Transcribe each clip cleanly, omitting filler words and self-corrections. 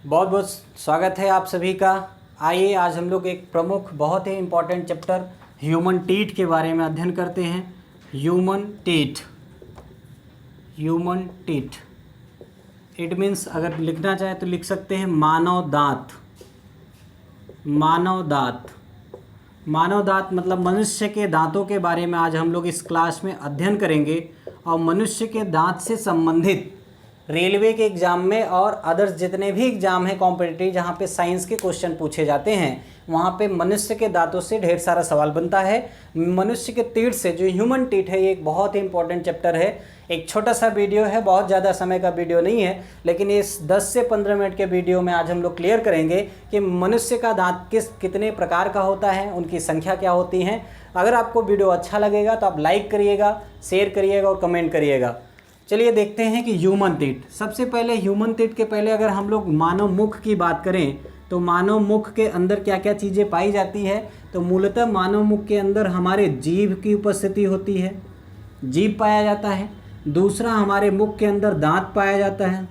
बहुत बहुत स्वागत है आप सभी का। आइए आज हम लोग एक प्रमुख बहुत ही इम्पोर्टेंट चैप्टर ह्यूमन टीथ के बारे में अध्ययन करते हैं। Human teeth, human teeth it means अगर लिखना चाहे तो लिख सकते हैं मानव दांत। मानव दांत, मानव दांत मतलब मनुष्य के दांतों के बारे में आज हम लोग इस क्लास में अध्ययन करेंगे। और मनुष्य के दांत से संबंधित रेलवे के एग्ज़ाम में और अदर्स जितने भी एग्ज़ाम हैं कॉम्पिटिटिव जहाँ पे साइंस के क्वेश्चन पूछे जाते हैं वहाँ पे मनुष्य के दांतों से ढेर सारा सवाल बनता है। मनुष्य के टीथ से जो ह्यूमन टीथ है ये एक बहुत ही इंपॉर्टेंट चैप्टर है। एक छोटा सा वीडियो है, बहुत ज़्यादा समय का वीडियो नहीं है, लेकिन इस 10 से 15 मिनट के वीडियो में आज हम लोग क्लियर करेंगे कि मनुष्य का दांत कितने प्रकार का होता है, उनकी संख्या क्या होती है। अगर आपको वीडियो अच्छा लगेगा तो आप लाइक करिएगा, शेयर करिएगा और कमेंट करिएगा। चलिए देखते हैं कि ह्यूमन टीथ। सबसे पहले ह्यूमन टीथ के पहले अगर हम लोग मानव मुख की बात करें तो मानव मुख के अंदर क्या क्या चीज़ें पाई जाती है। तो मूलतः मानव मुख के अंदर हमारे जीभ की उपस्थिति होती है, जीभ पाया जाता है। दूसरा, हमारे मुख के अंदर दांत पाया जाता है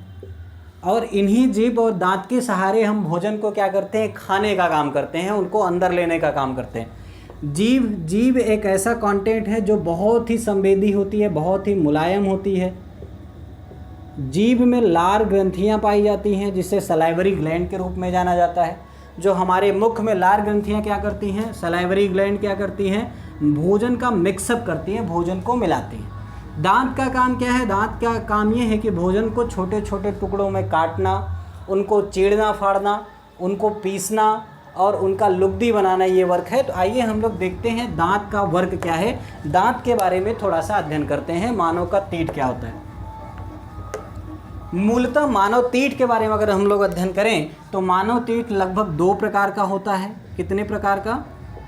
और इन्हीं जीभ और दांत के सहारे हम भोजन को क्या करते हैं, खाने का काम करते हैं, उनको अंदर लेने का काम करते हैं। जीभ एक ऐसा कंटेंट है जो बहुत ही संवेदी होती है, बहुत ही मुलायम होती है। जीभ में लार ग्रंथियां पाई जाती हैं जिसे सलाइवरी ग्लैंड के रूप में जाना जाता है। जो हमारे मुख में लार ग्रंथियां क्या करती हैं, सलाइवरी ग्लैंड क्या करती हैं, भोजन का मिक्सअप करती हैं, भोजन को मिलाती हैं। दांत का काम क्या है, दांत का काम ये है कि भोजन को छोटे छोटे टुकड़ों में काटना, उनको चीरना फाड़ना, उनको पीसना और उनका लुगदी बनाना, ये वर्क है। तो आइए हम लोग देखते हैं दांत का वर्क क्या है। दांत के बारे में थोड़ा सा अध्ययन करते हैं, मानव का टीथ क्या होता है। मूलतः मानव टीथ के बारे में अगर हम लोग अध्ययन करें तो मानव टीथ लगभग 2 प्रकार का होता है। कितने प्रकार का?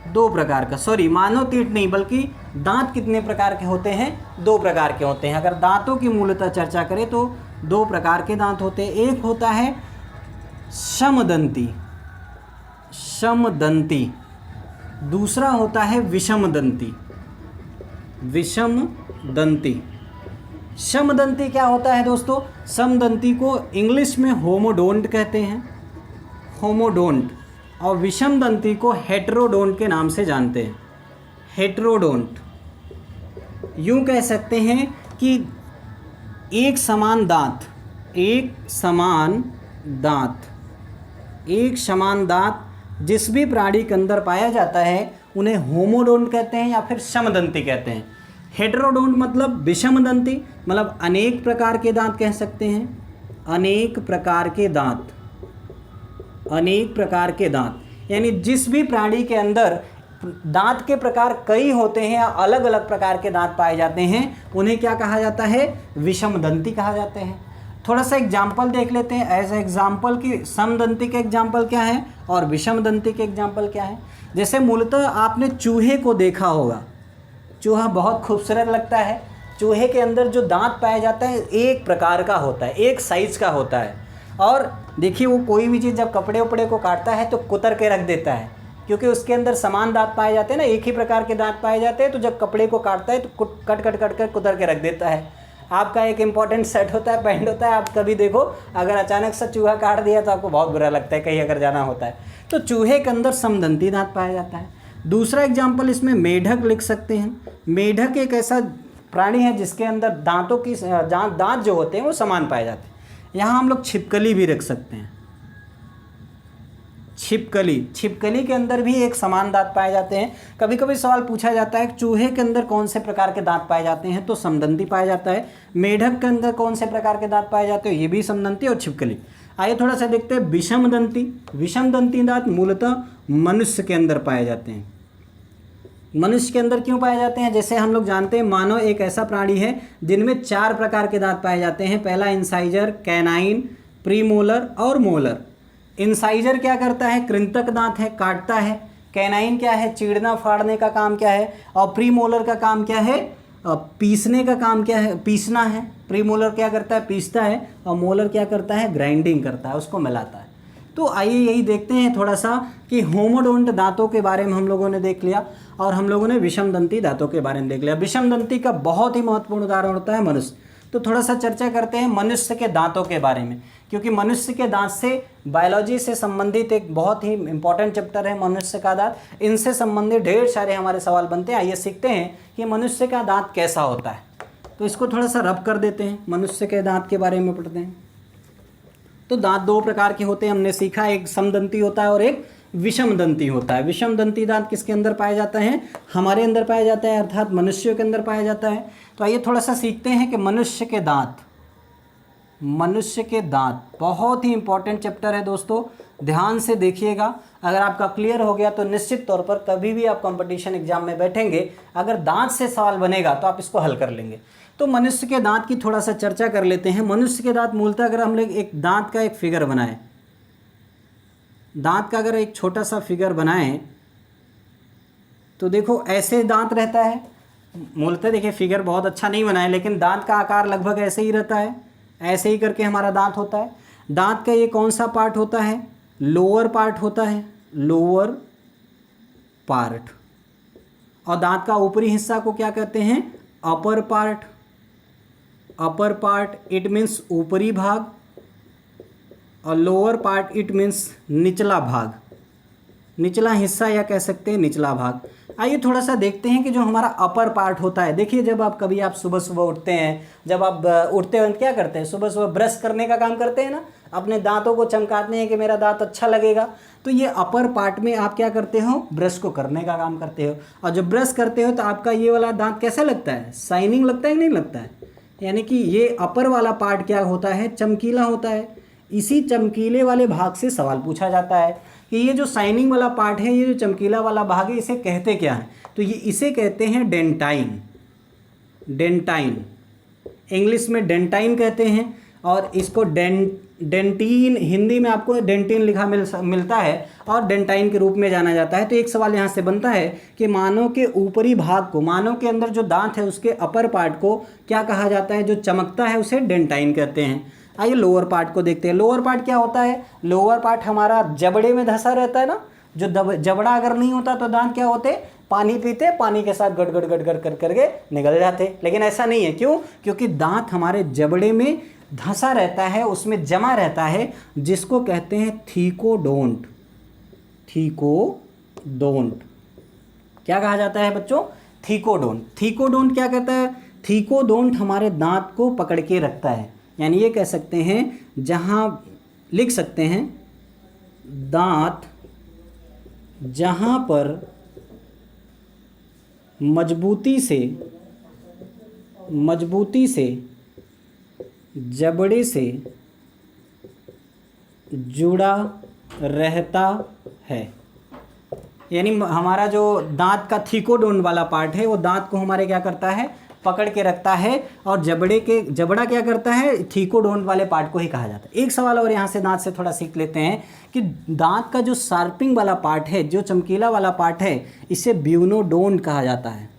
2 प्रकार का। सॉरी, मानव टीथ नहीं बल्कि दांत कितने प्रकार के होते हैं? 2 प्रकार के होते हैं। अगर दांतों की मूलतः चर्चा करें तो 2 प्रकार के दांत होते हैं। एक होता है समदंती, समदंती। दूसरा होता है विषमदंती, विषमदंती। समदंती क्या होता है दोस्तों? समदंती को इंग्लिश में होमोडोंट कहते हैं, होमोडोंट। और विषमदंती को हेटेरोडोंट के नाम से जानते हैं, हेटेरोडोंट। यूँ कह सकते हैं कि एक समान दांत, एक समान दांत, एक समान दांत जिस भी प्राणी के अंदर पाया जाता है उन्हें होमोडोंट कहते हैं या फिर समदंती कहते हैं। हेटेरोडोंट मतलब विषमदंती, मतलब अनेक प्रकार के दांत कह सकते हैं, अनेक प्रकार के दांत, अनेक प्रकार के दांत। यानी जिस भी प्राणी के अंदर दांत के प्रकार कई होते हैं या अलग अलग प्रकार के दांत पाए जाते हैं उन्हें क्या कहा जाता है? विषमदंती कहा जाते हैं। थोड़ा सा एग्जाम्पल देख लेते हैं। एज एग्जाम्पल कि समदंती के एग्जाम्पल क्या है और विषमदंती के एग्जाम्पल क्या है। जैसे मूलतः आपने चूहे को देखा होगा, चूहा बहुत खूबसूरत लगता है। चूहे के अंदर जो दांत पाया जाता है एक प्रकार का होता है, एक साइज़ का होता है। और देखिए वो कोई भी चीज़ जब कपड़े उपड़े को काटता है तो कुतर के रख देता है, क्योंकि उसके अंदर समान दांत पाए जाते हैं ना, एक ही प्रकार के दांत पाए जाते हैं। तो जब कपड़े को काटता है तो कट कट कट कर कुतर के रख देता है। आपका एक इंपॉर्टेंट सेट होता है, पैंट होता है, आप कभी देखो अगर अचानक से चूहा काट दिया तो आपको बहुत बुरा लगता है, कहीं अगर जाना होता है। तो चूहे के अंदर समदंती दांत पाया जाता है। दूसरा एग्जाम्पल इसमें मेढक लिख सकते हैं। मेढक एक ऐसा प्राणी है जिसके अंदर दांतों की दांत जो होते हैं वो समान पाए जाते हैं। यहाँ हम लोग छिपकली भी रख सकते हैं, छिपकली। छिपकली के अंदर भी एक समान दांत पाए जाते हैं। कभी कभी सवाल पूछा जाता है चूहे के अंदर कौन से प्रकार के दांत पाए जाते हैं, तो समदंती पाया जाता है। मेढक के अंदर कौन से प्रकार के दांत पाए जाते हैं, ये भी समदंती और छिपकली। आइए थोड़ा सा देखते हैं विषमदंती। विषमदंती दांत मूलतः मनुष्य के अंदर पाए जाते हैं। मनुष्य के अंदर क्यों पाए जाते हैं? जैसे हम लोग जानते हैं मानव एक ऐसा प्राणी है जिनमें 4 प्रकार के दांत पाए जाते हैं। पहला इंसाइजर, कैनाइन, प्रीमोलर और मोलर। इंसाइजर क्या करता है? कृंतक दांत है, काटता है। कैनाइन क्या है? चीरना फाड़ने का काम क्या है। और प्रीमोलर का काम क्या है? पीसने का काम क्या है? पीसना है। प्रीमोलर क्या करता है? पीसता है। और मोलर क्या करता है? ग्राइंडिंग करता है, उसको मिलाता है। तो आइए यही देखते हैं थोड़ा सा कि होमोडोंट दांतों के बारे में हम लोगों ने देख लिया और हम लोगों ने विषमदंती दांतों के बारे में देख लिया। विषमदंती का बहुत ही महत्वपूर्ण उदाहरण होता है मनुष्य। तो थोड़ा सा चर्चा करते हैं मनुष्य के दांतों के बारे में क्योंकि मनुष्य के दांत से बायोलॉजी से संबंधित एक बहुत ही इंपॉर्टेंट चैप्टर है मनुष्य का दांत। इनसे संबंधित ढेर सारे हमारे सवाल बनते हैं। आइए सीखते हैं कि मनुष्य का दांत कैसा होता है। तो इसको थोड़ा सा रब कर देते हैं, मनुष्य के दांत के बारे में पढ़ते हैं। तो दांत दो प्रकार के होते हैं, हमने सीखा, एक समदंती होता है और एक विषमदंती होता है। विषमदंती दांत किसके अंदर पाया जाता है? हमारे अंदर पाया जाता है, अर्थात मनुष्यों के अंदर पाया जाता है। तो आइए थोड़ा सा सीखते हैं कि मनुष्य के दांत बहुत ही इंपॉर्टेंट चैप्टर है दोस्तों, ध्यान से देखिएगा। अगर आपका क्लियर हो गया तो निश्चित तौर पर कभी भी आप कंपटीशन एग्जाम में बैठेंगे, अगर दांत से सवाल बनेगा तो आप इसको हल कर लेंगे। तो मनुष्य के दांत की थोड़ा सा चर्चा कर लेते हैं। मनुष्य के दांत मूलतः, अगर हम लोग एक दांत का एक फिगर बनाएं, दांत का अगर एक छोटा सा फिगर बनाएं तो देखो ऐसे दांत रहता है। मूलतः देखिए फिगर बहुत अच्छा नहीं बनाए, लेकिन दांत का आकार लगभग ऐसे ही रहता है, ऐसे ही करके हमारा दांत होता है। दांत का ये कौन सा पार्ट होता है? लोअर पार्ट होता है, लोअर पार्ट। और दांत का ऊपरी हिस्सा को क्या कहते हैं? Upper part. Upper part it means ऊपरी भाग, और लोअर पार्ट इट मीन्स निचला भाग, निचला हिस्सा या कह सकते हैं निचला भाग। आइए थोड़ा सा देखते हैं कि जो हमारा अपर पार्ट होता है। देखिए जब आप कभी आप सुबह सुबह उठते हैं, जब आप उठते हैं क्या करते हैं? सुबह सुबह ब्रश करने का काम करते हैं ना, अपने दांतों को चमकाते हैं कि मेरा दांत अच्छा लगेगा। तो ये अपर पार्ट में आप क्या करते हो? ब्रश को करने का काम करते हो। और जब ब्रश करते हो तो आपका ये वाला दांत कैसा लगता है? शाइनिंग लगता है कि नहीं लगता है? यानी कि ये अपर वाला पार्ट क्या होता है? चमकीला होता है। इसी चमकीले वाले भाग से सवाल पूछा जाता है कि ये जो शाइनिंग वाला पार्ट है, ये जो चमकीला वाला भाग है, इसे कहते क्या है? तो ये इसे कहते हैं डेंटाइन। डेंटाइन, इंग्लिश में डेंटाइन कहते हैं, और इसको डेंटीन, हिंदी में आपको डेंटीन लिखा मिलता है और डेंटाइन के रूप में जाना जाता है। तो एक सवाल यहाँ से बनता है कि मानव के ऊपरी भाग को, मानव के अंदर जो दांत है उसके अपर पार्ट को क्या कहा जाता है? जो चमकता है उसे डेंटाइन कहते हैं। आइए लोअर पार्ट को देखते हैं। लोअर पार्ट क्या होता है? लोअर पार्ट हमारा जबड़े में धंसा रहता है ना। जो जबड़ा अगर नहीं होता तो दांत क्या होते? पानी पीते, पानी के साथ गड़ गड़ गड़ गड़ कर करके निकल जाते। लेकिन ऐसा नहीं है। क्यों? क्योंकि दांत हमारे जबड़े में धंसा रहता है, उसमें जमा रहता है, जिसको कहते हैं थीकोडोंट। थीकोडोंट क्या कहा जाता है बच्चों? थीकोडोंट। थीकोडोंट क्या कहता है? थीकोडोंट हमारे दांत को पकड़ के रखता है। यानी ये कह सकते हैं, जहाँ लिख सकते हैं दांत जहाँ पर मजबूती से जबड़े से जुड़ा रहता है। यानी हमारा जो दांत का थीकोडोंट वाला पार्ट है वो दांत को हमारे क्या करता है? पकड़ के रखता है। और जबड़ा क्या करता है? थीकोडोंट वाले पार्ट को ही कहा जाता है। एक सवाल और यहाँ से दांत से थोड़ा सीख लेते हैं कि दांत का जो शार्पिंग वाला पार्ट है, जो चमकीला वाला पार्ट है, इसे ब्यूनोडोंट कहा जाता है।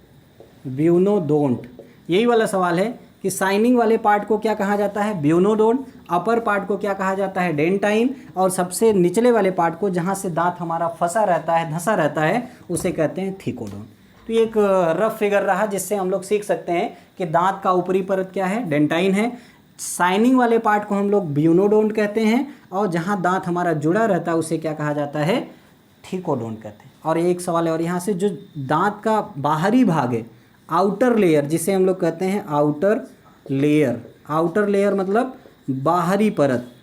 ब्यूनोडोंट, यही वाला सवाल है कि शाइनिंग वाले पार्ट को क्या कहा जाता है? ब्यूनोडोंट। अपर पार्ट को क्या कहा जाता है? डेंटाइन। और सबसे निचले वाले पार्ट को, जहाँ से दांत हमारा फंसा रहता है, धंसा रहता है, उसे कहते हैं थीकोडोंट। तो ये एक रफ फिगर रहा जिससे हम लोग सीख सकते हैं कि दांत का ऊपरी परत क्या है? डेंटाइन है। शाइनिंग वाले पार्ट को हम लोग ब्यूनोडोंट कहते हैं, और जहाँ दांत हमारा जुड़ा रहता है उसे क्या कहा जाता है? थीकोडोंट कहते हैं। और एक सवाल है और यहाँ से, जो दांत का बाहरी भाग है, आउटर लेयर, जिसे हम लोग कहते हैं आउटर लेयर। आउटर लेयर मतलब बाहरी परत।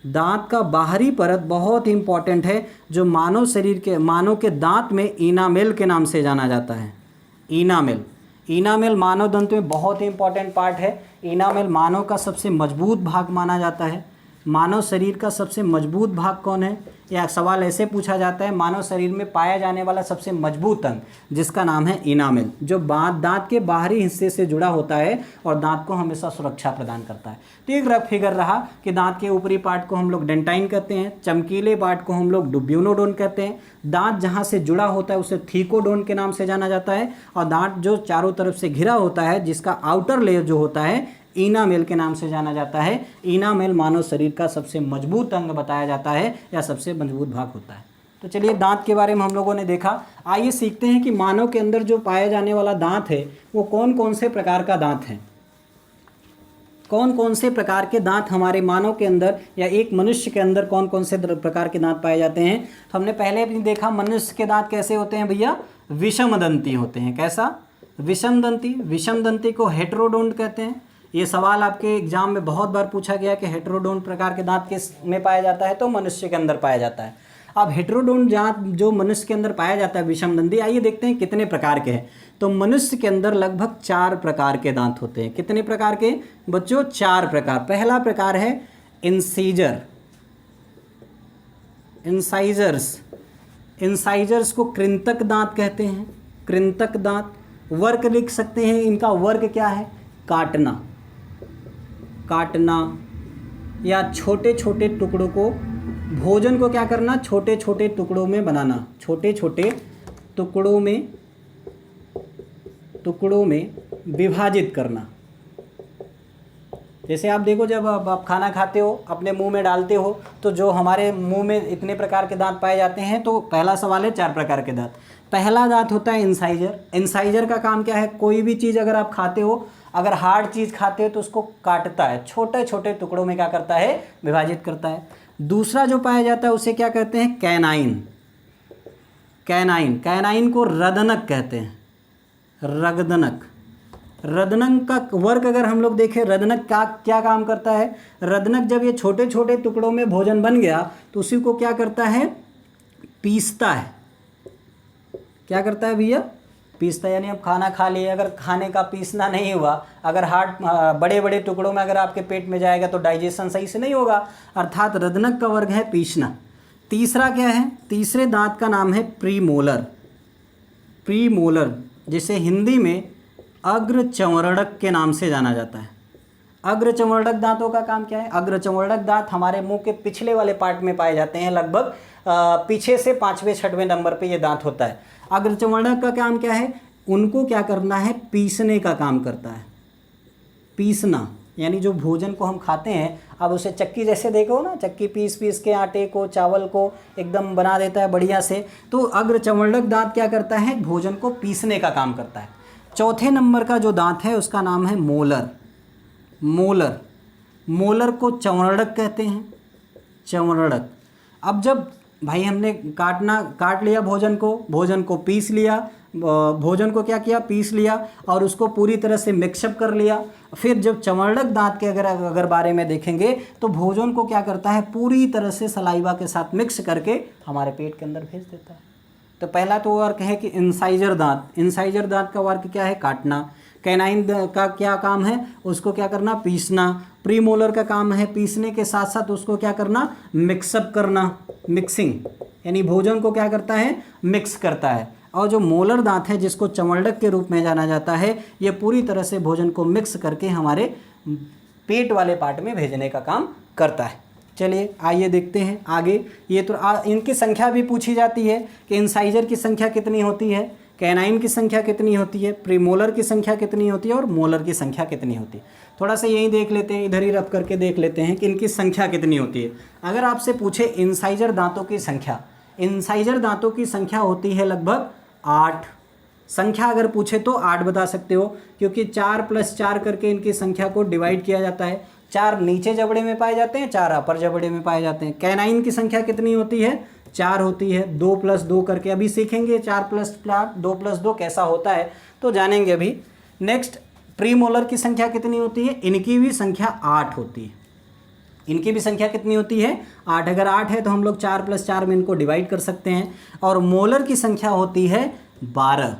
दांत का बाहरी परत बहुत ही इंपॉर्टेंट है, जो मानव के दांत में इनामेल के नाम से जाना जाता है। इनामेल मानव दंत में बहुत ही इंपॉर्टेंट पार्ट है। इनामेल मानव का सबसे मजबूत भाग माना जाता है। मानव शरीर का सबसे मजबूत भाग कौन है? या सवाल ऐसे पूछा जाता है, मानव शरीर में पाया जाने वाला सबसे मजबूत अंग, जिसका नाम है इनामेल, जो दांत के बाहरी हिस्से से जुड़ा होता है और दांत को हमेशा सुरक्षा प्रदान करता है। तो एक रफ फिगर रहा कि दांत के ऊपरी पार्ट को हम लोग डेंटाइन कहते हैं, चमकीले पार्ट को हम लोग ब्यूनोडोंट कहते हैं, दांत जहाँ से जुड़ा होता है उसे थीकोडोंट के नाम से जाना जाता है, और दांत जो चारों तरफ से घिरा होता है, जिसका आउटर लेयर जो होता है, इनामेल के नाम से जाना जाता है। इनामेल मानव शरीर का सबसे मजबूत अंग बताया जाता है, या सबसे मजबूत भाग होता है। तो चलिए दांत के बारे में हम लोगों ने देखा। आइए सीखते हैं कि मानव के अंदर जो पाया जाने वाला दांत है वो कौन कौन से प्रकार का दांत है। कौन कौन से प्रकार के दांत हमारे मानव के अंदर या एक मनुष्य के अंदर कौन कौन से प्रकार के दांत पाए जाते हैं। तो हमने पहले भी देखा मनुष्य के दांत कैसे होते हैं भैया, विषमदंती होते हैं। कैसा, विषमदंती। विषमदंती को हेटेरोडोंट कहते हैं। ये सवाल आपके एग्जाम में बहुत बार पूछा गया कि हेटेरोडोंट प्रकार के दांत किस में पाया जाता है, तो मनुष्य के अंदर पाया जाता है। अब हेटेरोडोंट दांत जो मनुष्य के अंदर पाया जाता है विषमदंती, आइए देखते हैं कितने प्रकार के हैं। तो मनुष्य के अंदर लगभग 4 प्रकार के दांत होते हैं। कितने प्रकार के बच्चों, 4 प्रकार। पहला प्रकार है इंसीजर, इंसाइजर्स। इंसाइजर्स को कृंतक दांत कहते हैं, कृंतक दांत। वर्ग लिख सकते हैं, इनका वर्ग क्या है, काटना, काटना या छोटे छोटे टुकड़ों को, भोजन को क्या करना, छोटे छोटे टुकड़ों में बनाना, छोटे छोटे टुकड़ों में विभाजित करना। जैसे आप देखो जब आप खाना खाते हो, अपने मुंह में डालते हो, तो जो हमारे मुंह में इतने प्रकार के दांत पाए जाते हैं। तो पहला सवाल है 4 प्रकार के दांत। पहला दांत होता है इंसाइजर। इंसाइजर का काम क्या है, कोई भी चीज़ अगर आप खाते हो, अगर हार्ड चीज़ खाते हो तो उसको काटता है, छोटे छोटे टुकड़ों में क्या करता है, विभाजित करता है। दूसरा जो पाया जाता है उसे क्या कहते हैं, कैनाइन। कैनाइन, कैनाइन को रदनक कहते हैं, रगदनक। रदनक का वर्ग अगर हम लोग देखें, रदनक का क्या काम करता है, रदनक जब ये छोटे छोटे टुकड़ों में भोजन बन गया तो उसी को क्या करता है, पीसता है। क्या करता है भैया, पीसता है। यानी अब खाना खा लिए, अगर खाने का पीसना नहीं हुआ, अगर बड़े बड़े टुकड़ों में अगर आपके पेट में जाएगा तो डाइजेशन सही से नहीं होगा, अर्थात रदनक का वर्ग है पीसना। तीसरा क्या है, तीसरे दांत का नाम है प्रीमोलर। प्रीमोलर जिसे हिंदी में अग्रचंवरडक के नाम से जाना जाता है। अग्रचंवरडक दांतों का काम क्या है, अग्रचंवरडक दांत हमारे मुंह के पिछले वाले पार्ट में पाए जाते हैं, लगभग पीछे से 5वें 6वें नंबर पे ये दांत होता है। अग्रचंवरडक का काम क्या है, उनको क्या करना है, पीसने का काम करता है। पीसना यानी जो भोजन को हम खाते हैं, अब उसे चक्की जैसे देखो ना, चक्की पीस पीस के आटे को, चावल को एकदम बना देता है बढ़िया से। तो अग्रचंवरडक दांत क्या करता है, भोजन को पीसने का काम करता है। चौथे नंबर का जो दांत है उसका नाम है मोलर। मोलर, मोलर को चंवरडक कहते हैं, चंवरडक। अब जब भाई हमने काट लिया भोजन को पीस लिया, भोजन को क्या किया, पीस लिया और उसको पूरी तरह से मिक्सअप कर लिया। फिर जब चंवरडक दांत के अगर बारे में देखेंगे तो भोजन को क्या करता है, पूरी तरह से सलाइवा के साथ मिक्स करके हमारे पेट के अंदर भेज देता है। तो पहला तो वर्ग है कि इंसाइजर दांत। इंसाइजर दांत का वर्ग क्या है, काटना। कैनाइन का क्या काम है, उसको क्या करना, पीसना। प्रीमोलर का काम है पीसने के साथ साथ उसको क्या करना, मिक्सअप करना, मिक्सिंग, यानी भोजन को क्या करता है, मिक्स करता है। और जो मोलर दांत है जिसको चंवरडक के रूप में जाना जाता है, ये पूरी तरह से भोजन को मिक्स करके हमारे पेट वाले पार्ट में भेजने का काम करता है। चलिए आइए देखते हैं आगे। ये तो इनकी संख्या भी पूछी जाती है कि इंसाइजर की संख्या कितनी होती है, कैनाइन की संख्या कितनी होती है, प्रीमोलर की संख्या कितनी होती है और मोलर की संख्या कितनी होती है। थोड़ा सा यही देख लेते हैं, इधर ही रख करके देख लेते हैं कि इनकी संख्या कितनी होती है। अगर आपसे पूछे इंसाइजर दांतों की संख्या, इंसाइजर दांतों की संख्या होती है लगभग 8। संख्या अगर पूछे तो 8 बता सकते हो, क्योंकि 4 + 4 करके इनकी संख्या को डिवाइड किया जाता है। 4 नीचे जबड़े में पाए जाते हैं, 4 अपर जबड़े में पाए जाते हैं। कैनाइन की संख्या कितनी होती है, 4 होती है। 2 + 2 करके अभी सीखेंगे, 4 + 4 2 + 2 कैसा होता है तो जानेंगे अभी। नेक्स्ट, प्रीमोलर की संख्या कितनी होती है, इनकी भी संख्या 8 होती है। इनकी भी संख्या कितनी होती है, 8। अगर 8 है तो हम लोग 4 + 4 में इनको डिवाइड कर सकते हैं। और मोलर की संख्या होती है 12।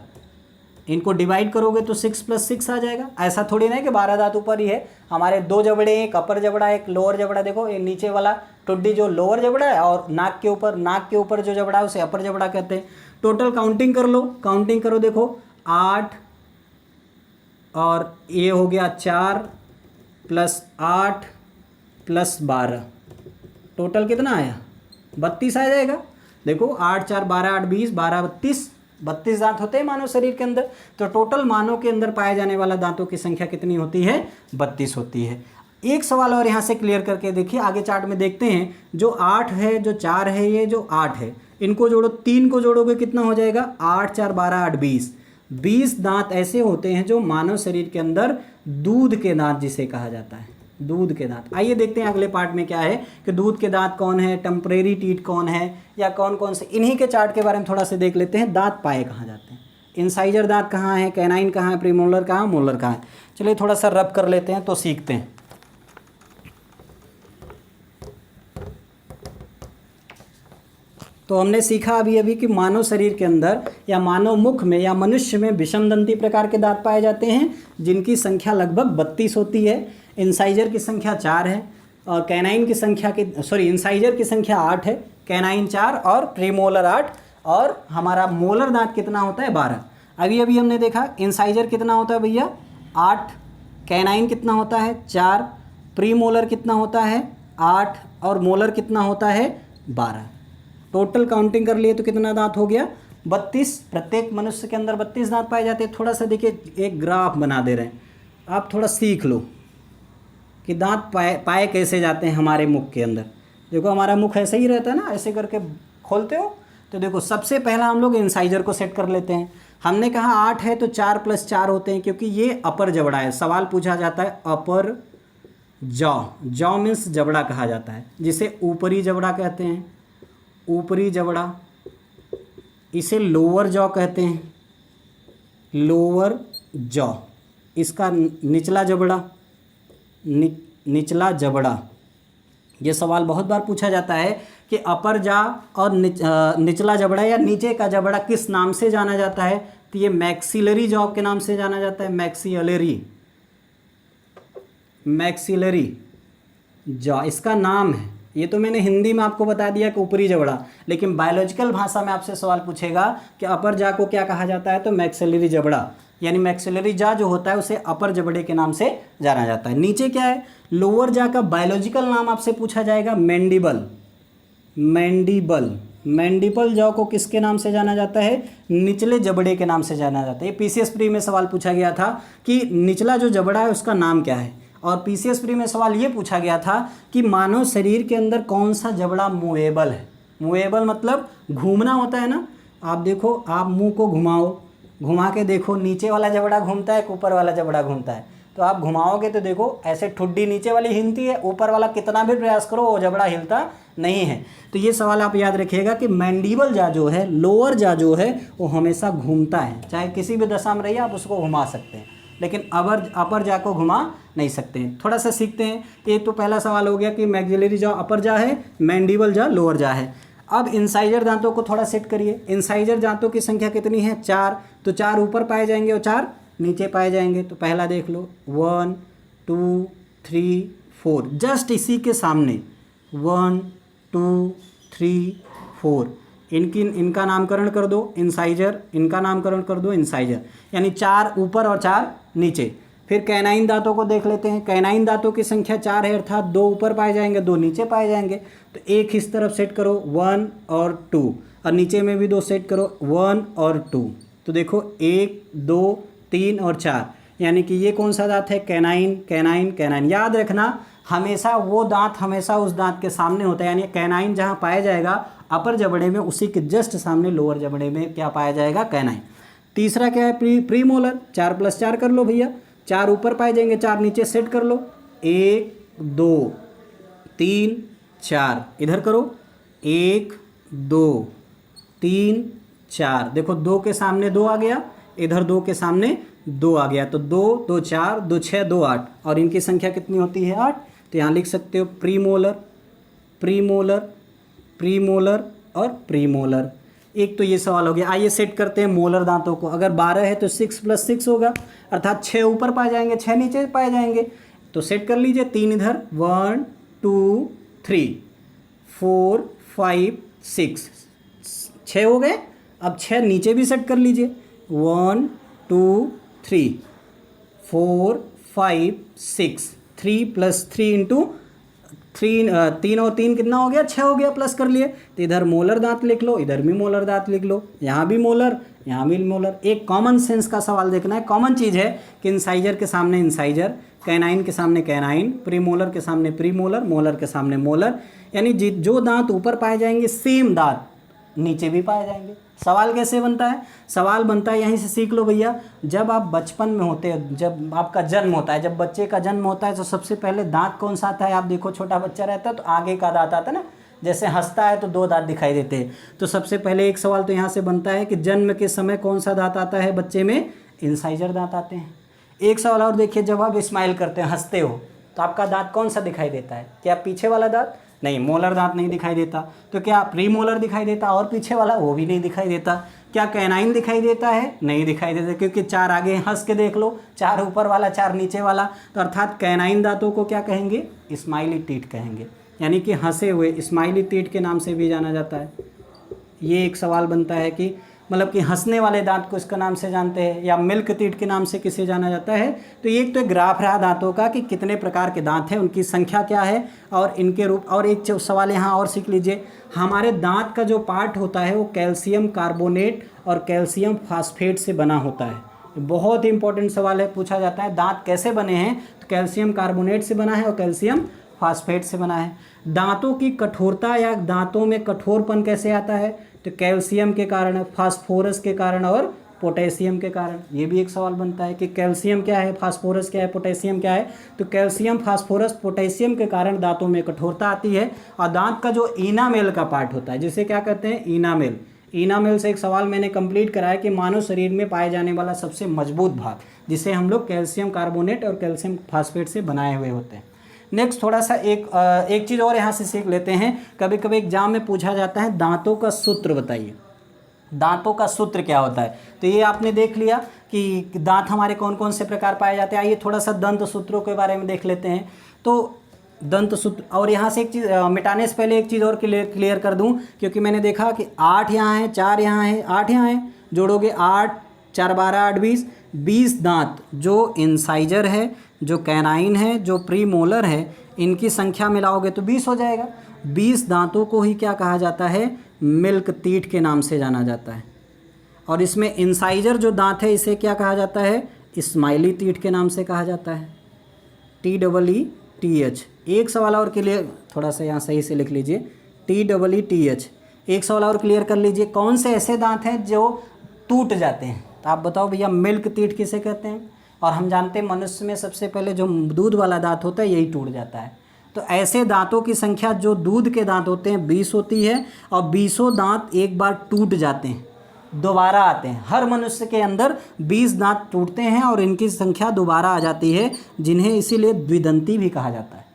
इनको डिवाइड करोगे तो 6 + 6 आ जाएगा। ऐसा थोड़ी ना है कि 12 दांत ऊपर ही है, हमारे 2 जबड़े, एक अपर जबड़ा एक लोअर जबड़ा। देखो ये नीचे वाला टुड्डी जो लोअर जबड़ा है, और नाक के ऊपर जो जबड़ा है उसे अपर जबड़ा कहते हैं। टोटल काउंटिंग कर लो, काउंटिंग करो, देखो 8 और ये हो गया 4 + 8 + 12, टोटल कितना आया, 32 आ जाएगा। देखो 8 4 12 8 20 12 32 दांत होते हैं मानव शरीर के अंदर। तो टोटल मानव के अंदर पाए जाने वाला दांतों की संख्या कितनी होती है, 32 होती है। एक सवाल और यहाँ से क्लियर करके देखिए, आगे चार्ट में देखते हैं। जो 8 है, जो 4 है, ये जो 8 है, इनको जोड़ो, 3 को जोड़ोगे कितना हो जाएगा, 8 4 12 8 20। 20 दांत ऐसे होते हैं जो मानव शरीर के अंदर दूध के दांत जिसे कहा जाता है, दूध के दांत। आइए देखते हैं अगले पार्ट में क्या है कि दूध के दांत कौन है, टेम्परेरी टीथ कौन है, या कौन कौन से, इन्हीं के चार्ट के बारे में थोड़ा सा देख लेते हैं। दांत पाए कहाँ जाते हैं, इंसाइजर दांत कहाँ है, कैनाइन कहाँ है, प्रीमोलर कहाँ, मोलर कहाँ है। चलिए थोड़ा सा रब कर लेते हैं तो सीखते हैं। तो हमने सीखा अभी अभी कि मानव शरीर के अंदर या मानव मुख में या मनुष्य में विषमदंती प्रकार के दांत पाए जाते हैं, जिनकी संख्या लगभग 32 होती है। इंसाइजर की संख्या 4 है और कैनाइन की संख्या इंसाइजर की संख्या 8 है, कैनाइन 4 और प्रीमोलर 8, और हमारा मोलर दांत कितना होता है 12। अभी अभी हमने देखा इंसाइजर कितना होता है भैया 8, कैनाइन कितना होता है 4, प्रीमोलर कितना होता है 8 और मोलर कितना होता है 12। टोटल काउंटिंग कर लिए तो कितना दांत हो गया 32। प्रत्येक मनुष्य के अंदर 32 दांत पाए जाते हैं। थोड़ा सा देखिए एक ग्राफ बना दे रहे हैं, आप थोड़ा सीख लो कि दांत पाए कैसे जाते हैं हमारे मुख के अंदर। देखो हमारा मुख ऐसे ही रहता है ना, ऐसे करके खोलते हो तो देखो सबसे पहला हम लोग इंसाइजर को सेट कर लेते हैं। हमने कहा 8 है तो 4 + 4 होते हैं, क्योंकि ये अपर जबड़ा है। सवाल पूछा जाता है अपर जॉ मीन्स जबड़ा कहा जाता है, जिसे ऊपरी जबड़ा कहते हैं, ऊपरी जबड़ा। इसे लोअर जॉ कहते हैं, लोअर जॉ। इसका निचला जबड़ा, निचला जबड़ा। ये सवाल बहुत बार पूछा जाता है कि अपर जॉ और निचला जबड़ा या नीचे का जबड़ा किस नाम से जाना जाता है, तो ये मैक्सिलरी जॉ के नाम से जाना जाता है। मैक्सिलरी जॉ इसका नाम है। ये तो मैंने हिंदी में आपको बता दिया कि ऊपरी जबड़ा, लेकिन बायोलॉजिकल भाषा में आपसे सवाल पूछेगा कि अपर जॉ को क्या कहा जाता है, तो मैक्सिलरी जबड़ा, यानी मैक्सिलरी जॉ जो होता है उसे अपर जबड़े के नाम से जाना जाता है। नीचे क्या है, लोअर जॉ का बायोलॉजिकल नाम आपसे पूछा जाएगा मैंडिबल। मैंडिबल जॉ को किसके नाम से जाना जाता है, निचले जबड़े के नाम से जाना जाता है। पीसीएस प्री में सवाल पूछा गया था कि निचला जो जबड़ा है उसका नाम क्या है, और पीसीएस प्री में सवाल ये पूछा गया था कि मानव शरीर के अंदर कौन सा जबड़ा मूवेबल है। मूवेबल मतलब घूमना होता है ना। आप देखो, आप मुंह को घुमाओ, घुमा के देखो नीचे वाला जबड़ा घूमता है, ऊपर वाला जबड़ा घूमता है। तो आप घुमाओगे तो देखो ऐसे ठुड्डी नीचे वाली हिलती है, ऊपर वाला कितना भी प्रयास करो वो जबड़ा हिलता नहीं है। तो ये सवाल आप याद रखिएगा कि मैंडिबल जॉ जो है, लोअर जॉ जो है, वो हमेशा घूमता है। चाहे किसी भी दशा में रहिए आप उसको घुमा सकते हैं, लेकिन अपर जॉ को घुमा नहीं सकते हैं। थोड़ा सा सीखते हैं। एक तो पहला सवाल हो गया कि मैक्सिलरी जॉ अपर जॉ है, मैंडिबल जॉ लोअर जॉ है। अब इंसाइजर दांतों को थोड़ा सेट करिए। इंसाइजर दांतों की संख्या कितनी है 4, तो 4 ऊपर पाए जाएंगे और 4 नीचे पाए जाएंगे। तो पहला देख लो 1 2 3 4, जस्ट इसी के सामने 1 2 3 4, इनका नामकरण कर दो इंसाइजर, इनका नामकरण कर दो इंसाइजर, यानी 4 ऊपर और 4 नीचे। फिर कैनाइन दांतों को देख लेते हैं। कैनाइन दांतों की संख्या 4 है, अर्थात 2 ऊपर पाए जाएंगे 2 नीचे पाए जाएंगे। तो एक इस तरफ सेट करो 1 और 2, और नीचे में भी 2 सेट करो 1 और 2। तो देखो 1 2 3 और 4, यानी कि ये कौन सा दांत है, कैनाइन कैनाइन कैनाइन। याद रखना हमेशा वो दांत हमेशा उस दांत के सामने होता है, यानी कैनाइन जहाँ पाया जाएगा अपर जबड़े में, उसी के जस्ट सामने लोअर जबड़े में क्या पाया जाएगा, कैनाइन। तीसरा क्या है, प्रीमोलर। 4 + 4 कर लो भैया, 4 ऊपर पाए जाएंगे 4 नीचे, सेट कर लो 1 2 3 4, इधर करो 1 2 3 4। देखो 2 के सामने 2 आ गया, इधर 2 के सामने 2 आ गया, तो 2 2 4 2 6 2 8, और इनकी संख्या कितनी होती है 8। तो यहाँ लिख सकते हो प्रीमोलर प्रीमोलर प्रीमोलर और प्रीमोलर। एक तो ये सवाल हो गया। आइए सेट करते हैं मोलर दांतों को। अगर 12 है तो 6 + 6 होगा, अर्थात 6 ऊपर पाए जाएंगे 6 नीचे पाए जाएंगे। तो सेट कर लीजिए 3 इधर 1 2 3 4 5 6, 6 हो गए। अब 6 नीचे भी सेट कर लीजिए 1 2 3 4 5 6, 3 + 3 इंटू 3 और 3 कितना हो गया 6 हो गया, प्लस कर लिए। तो इधर मोलर दांत लिख लो, इधर भी मोलर दांत लिख लो, यहाँ भी मोलर यहाँ भी मोलर। एक कॉमन सेंस का सवाल देखना है। कॉमन चीज़ है कि इंसाइजर के सामने इंसाइजर, कैनाइन के सामने कैनाइन, प्रीमोलर के सामने प्रीमोलर, मोलर के सामने मोलर, यानी जो दांत ऊपर पाए जाएंगे सेम दांत नीचे भी पाए जाएंगे। सवाल कैसे बनता है? सवाल बनता है, यहीं से सीख लो भैया। जब आप बचपन में होते हो, जब आपका जन्म होता है, जब बच्चे का जन्म होता है तो सबसे पहले दांत कौन सा आता है? आप देखो, छोटा बच्चा रहता है तो आगे का दांत आता है ना, जैसे हंसता है तो 2 दांत दिखाई देते हैं। तो सबसे पहले एक सवाल तो यहाँ से बनता है कि जन्म के समय कौन सा दांत आता है बच्चे में? इंसाइजर दांत आते हैं। एक सवाल और देखिए, जब आप स्माइल करते हैं, हंसते हो, तो आपका दांत कौन सा दिखाई देता है? क्या पीछे वाला दांत? नहीं, मोलर दांत नहीं दिखाई देता। तो क्या प्रीमोलर दिखाई देता? और पीछे वाला? वो भी नहीं दिखाई देता। क्या कैनाइन दिखाई देता है? नहीं दिखाई देता, क्योंकि 4 आगे, हंस के देख लो, 4 ऊपर वाला, 4 नीचे वाला। तो अर्थात कैनाइन दांतों को क्या कहेंगे? स्माइली टीथ कहेंगे, यानी कि हंसे हुए, स्माइली टीथ के नाम से भी जाना जाता है। ये एक सवाल बनता है कि मतलब कि हंसने वाले दांत को इसका नाम से जानते हैं, या मिल्क टीथ के नाम से किसे जाना जाता है। तो ये एक तो ग्राफ रहा दांतों का कि कितने प्रकार के दांत हैं, उनकी संख्या क्या है और इनके रूप। और एक सवाल यहाँ और सीख लीजिए, हमारे दांत का जो पार्ट होता है वो कैल्शियम कार्बोनेट और कैल्शियम फास्फेट से बना होता है। बहुत ही इंपॉर्टेंट सवाल है, पूछा जाता है दांत कैसे बने हैं, तो कैल्शियम कार्बोनेट से बना है और कैल्शियम फास्फेट से बना है। दांतों की कठोरता या दांतों में कठोरपन कैसे आता है? तो कैल्शियम के कारण, फास्फोरस के कारण और पोटेशियम के कारण। ये भी एक सवाल बनता है कि कैल्शियम क्या है, फास्फोरस क्या है, पोटेशियम क्या है। तो कैल्शियम, फास्फोरस, पोटेशियम के कारण दांतों में कठोरता आती है। और दांत का जो इनामेल का पार्ट होता है, जिसे क्या कहते हैं? इनामेल। इनामेल से एक सवाल मैंने कंप्लीट कराया कि मानव शरीर में पाए जाने वाला सबसे मजबूत भाग, जिसे हम लोग कैल्शियम कार्बोनेट और कैल्शियम फास्फेट से बनाए हुए होते हैं। नेक्स्ट थोड़ा सा एक चीज़ और यहाँ से सीख लेते हैं। कभी कभी एग्जाम में पूछा जाता है दांतों का सूत्र बताइए, दांतों का सूत्र क्या होता है? तो ये आपने देख लिया कि दांत हमारे कौन कौन से प्रकार पाए जाते हैं। आइए थोड़ा सा दंत सूत्रों के बारे में देख लेते हैं। तो दंत सूत्र, और यहाँ से एक चीज़ मिटाने से पहले एक चीज़ और क्लियर कर दूँ, क्योंकि मैंने देखा कि 8 यहाँ है, 4 यहाँ है, 8 यहाँ है, जोड़ोगे 8, 4 12, 8 20, 20 दांत जो इंसाइजर है, जो कैनाइन है, जो प्रीमोलर है, इनकी संख्या मिलाओगे तो 20 हो जाएगा। 20 दांतों को ही क्या कहा जाता है? मिल्क टीथ के नाम से जाना जाता है। और इसमें इंसाइजर जो दांत है, इसे क्या कहा जाता है? स्माइली टीथ के नाम से कहा जाता है, TEETH। एक सवाल और क्लियर, थोड़ा सा यहाँ सही से लिख लीजिए, TEETH। एक सवाल और क्लियर कर लीजिए, कौन से ऐसे दांत हैं जो टूट जाते हैं? तो आप बताओ भैया, मिल्क टीथ किसे कहते हैं? और हम जानते हैं मनुष्य में सबसे पहले जो दूध वाला दांत होता है, यही टूट जाता है। तो ऐसे दांतों की संख्या जो दूध के दांत होते हैं 20 होती है, और 20 दांत एक बार टूट जाते हैं, दोबारा आते हैं। हर मनुष्य के अंदर 20 दांत टूटते हैं और इनकी संख्या दोबारा आ जाती है, जिन्हें इसीलिए द्विदंती भी कहा जाता है।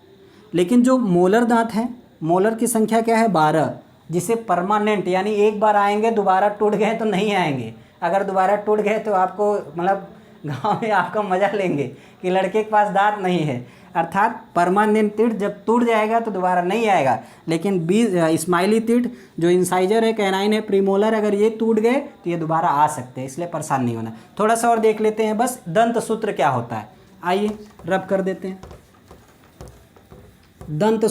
लेकिन जो मोलर दांत हैं, मोलर की संख्या क्या है? 12, जिसे परमानेंट, यानी एक बार आएंगे, दोबारा टूट गए तो नहीं आएंगे। अगर दोबारा टूट गए तो आपको मतलब गांव में आपका मजा लेंगे कि लड़के के पास दांत नहीं है। अर्थात परमानेंट टीथ जब टूट जाएगा तो दोबारा नहीं आएगा। लेकिन स्माइली टीथ जो इंसाइजर है, कैनाइन है, प्रीमोलर, अगर ये टूट गए तो ये दोबारा आ सकते हैं, इसलिए परेशान नहीं होना। थोड़ा सा और देख लेते हैं बस, दंत सूत्र क्या होता है। आइए रब कर देते हैं। दंत सूत्र